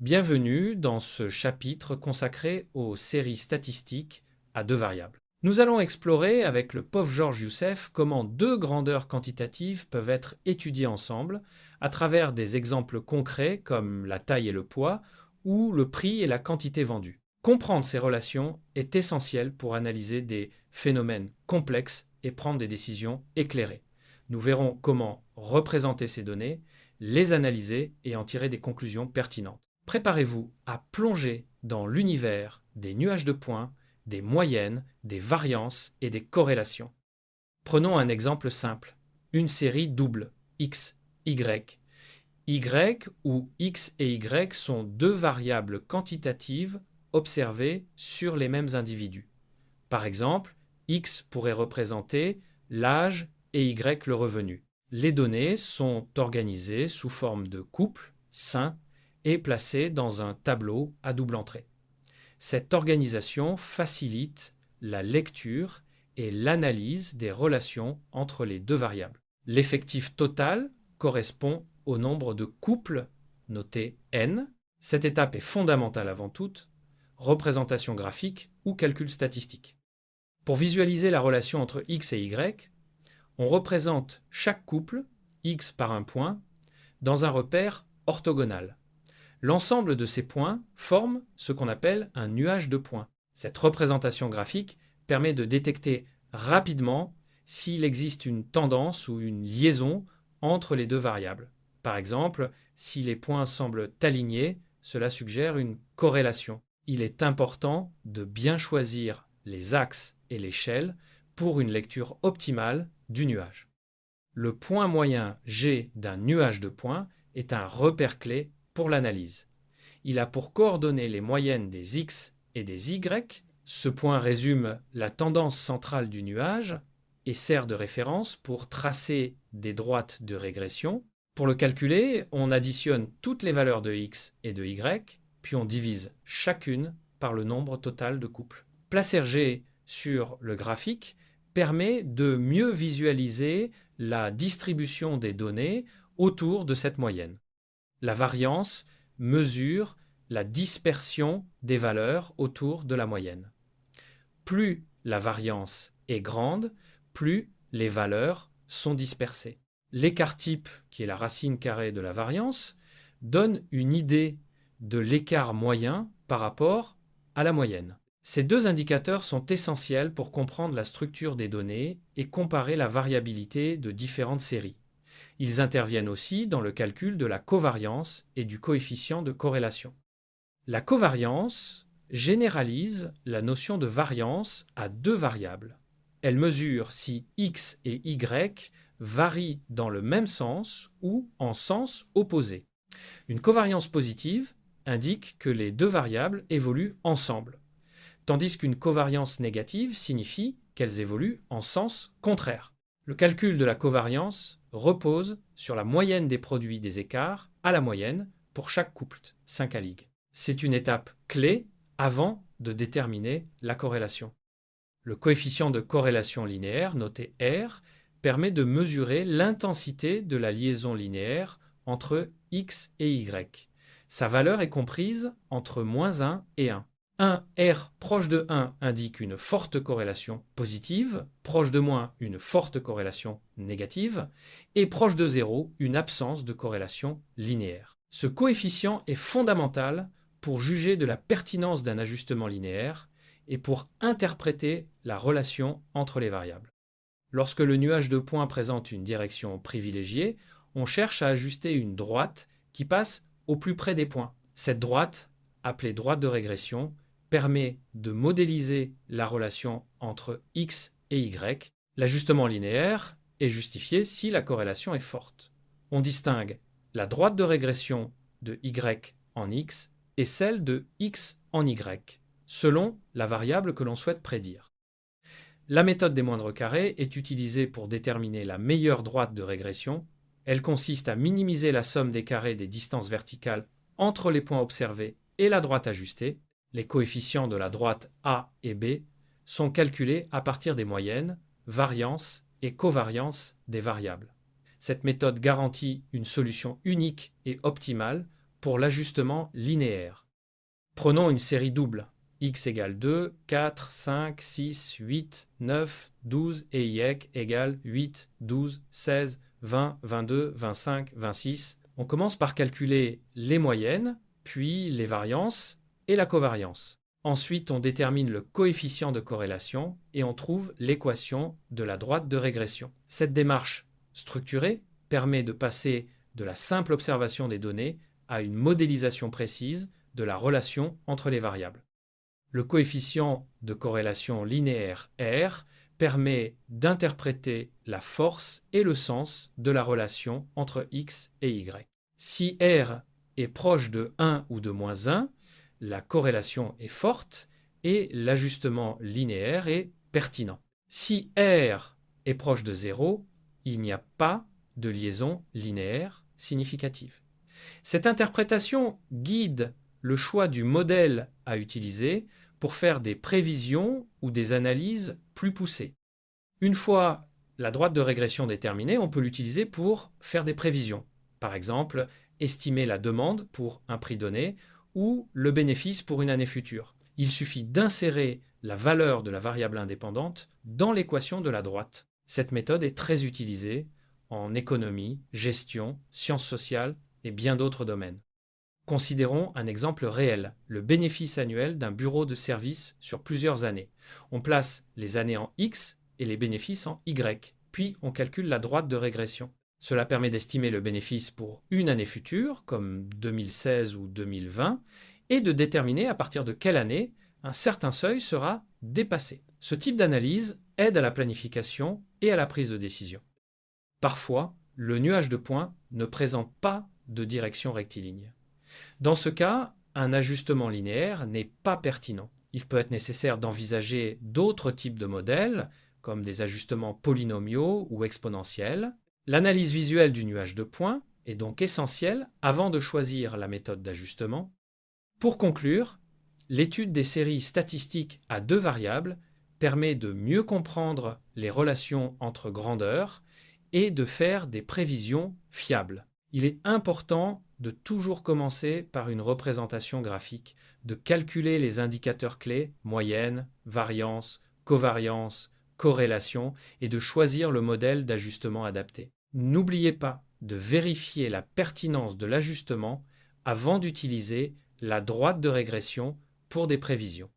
Bienvenue dans ce chapitre consacré aux séries statistiques à deux variables. Nous allons explorer avec le prof Georges Youssef comment deux grandeurs quantitatives peuvent être étudiées ensemble à travers des exemples concrets comme la taille et le poids ou le prix et la quantité vendue. Comprendre ces relations est essentiel pour analyser des phénomènes complexes et prendre des décisions éclairées. Nous verrons comment représenter ces données, les analyser et en tirer des conclusions pertinentes. Préparez-vous à plonger dans l'univers des nuages de points, des moyennes, des variances et des corrélations. Prenons un exemple simple, une série double, x, y. Y où x et y sont deux variables quantitatives observées sur les mêmes individus. Par exemple, x pourrait représenter l'âge et y le revenu. Les données sont organisées sous forme de couples, sains, et placées dans un tableau à double entrée. Cette organisation facilite la lecture et l'analyse des relations entre les deux variables. L'effectif total correspond au nombre de couples, noté n. Cette étape est fondamentale avant toute, représentation graphique ou calcul statistique. Pour visualiser la relation entre x et y, on représente chaque couple, x par un point, dans un repère orthogonal. L'ensemble de ces points forme ce qu'on appelle un nuage de points. Cette représentation graphique permet de détecter rapidement s'il existe une tendance ou une liaison entre les deux variables. Par exemple, si les points semblent alignés, cela suggère une corrélation. Il est important de bien choisir les axes et l'échelle pour une lecture optimale du nuage. Le point moyen G d'un nuage de points est un repère clé pour l'analyse. Il a pour coordonnées les moyennes des x et des y. Ce point résume la tendance centrale du nuage et sert de référence pour tracer des droites de régression. Pour le calculer, on additionne toutes les valeurs de x et de y, puis on divise chacune par le nombre total de couples. Placer G sur le graphique permet de mieux visualiser la distribution des données autour de cette moyenne. La variance mesure la dispersion des valeurs autour de la moyenne. Plus la variance est grande, plus les valeurs sont dispersées. L'écart type, qui est la racine carrée de la variance, donne une idée de l'écart moyen par rapport à la moyenne. Ces deux indicateurs sont essentiels pour comprendre la structure des données et comparer la variabilité de différentes séries. Ils interviennent aussi dans le calcul de la covariance et du coefficient de corrélation. La covariance généralise la notion de variance à deux variables. Elle mesure si x et y varient dans le même sens ou en sens opposé. Une covariance positive indique que les deux variables évoluent ensemble, tandis qu'une covariance négative signifie qu'elles évoluent en sens contraire. Le calcul de la covariance repose sur la moyenne des produits des écarts à la moyenne pour chaque couple 5 à ligue. C'est une étape clé avant de déterminer la corrélation. Le coefficient de corrélation linéaire, noté R, permet de mesurer l'intensité de la liaison linéaire entre x et y. Sa valeur est comprise entre -1 et 1. Un R proche de 1 indique une forte corrélation positive, proche de moins une forte corrélation négative, et proche de 0 une absence de corrélation linéaire. Ce coefficient est fondamental pour juger de la pertinence d'un ajustement linéaire et pour interpréter la relation entre les variables. Lorsque le nuage de points présente une direction privilégiée, on cherche à ajuster une droite qui passe au plus près des points. Cette droite, appelée droite de régression, permet de modéliser la relation entre x et y. L'ajustement linéaire est justifié si la corrélation est forte. On distingue la droite de régression de y en x et celle de x en y, selon la variable que l'on souhaite prédire. La méthode des moindres carrés est utilisée pour déterminer la meilleure droite de régression. Elle consiste à minimiser la somme des carrés des distances verticales entre les points observés et la droite ajustée. Les coefficients de la droite A et B sont calculés à partir des moyennes, variance et covariance des variables. Cette méthode garantit une solution unique et optimale pour l'ajustement linéaire. Prenons une série double. X égale 2, 4, 5, 6, 8, 9, 12 et Y égale 8, 12, 16, 20, 22, 25, 26. On commence par calculer les moyennes, puis les variances et la covariance. Ensuite, on détermine le coefficient de corrélation et on trouve l'équation de la droite de régression. Cette démarche structurée permet de passer de la simple observation des données à une modélisation précise de la relation entre les variables. Le coefficient de corrélation linéaire R permet d'interpréter la force et le sens de la relation entre X et Y. Si R est proche de 1 ou de moins 1, la corrélation est forte et l'ajustement linéaire est pertinent. Si R est proche de 0, il n'y a pas de liaison linéaire significative. Cette interprétation guide le choix du modèle à utiliser pour faire des prévisions ou des analyses plus poussées. Une fois la droite de régression déterminée, on peut l'utiliser pour faire des prévisions. Par exemple, estimer la demande pour un prix donné ou le bénéfice pour une année future. Il suffit d'insérer la valeur de la variable indépendante dans l'équation de la droite. Cette méthode est très utilisée en économie, gestion, sciences sociales et bien d'autres domaines. Considérons un exemple réel, le bénéfice annuel d'un bureau de service sur plusieurs années. On place les années en X et les bénéfices en Y, puis on calcule la droite de régression. Cela permet d'estimer le bénéfice pour une année future, comme 2016 ou 2020, et de déterminer à partir de quelle année un certain seuil sera dépassé. Ce type d'analyse aide à la planification et à la prise de décision. Parfois, le nuage de points ne présente pas de direction rectiligne. Dans ce cas, un ajustement linéaire n'est pas pertinent. Il peut être nécessaire d'envisager d'autres types de modèles, comme des ajustements polynomiaux ou exponentiels. L'analyse visuelle du nuage de points est donc essentielle avant de choisir la méthode d'ajustement. Pour conclure, l'étude des séries statistiques à deux variables permet de mieux comprendre les relations entre grandeurs et de faire des prévisions fiables. Il est important de toujours commencer par une représentation graphique, de calculer les indicateurs clés, moyenne, variance, covariance, corrélation, et de choisir le modèle d'ajustement adapté. N'oubliez pas de vérifier la pertinence de l'ajustement avant d'utiliser la droite de régression pour des prévisions.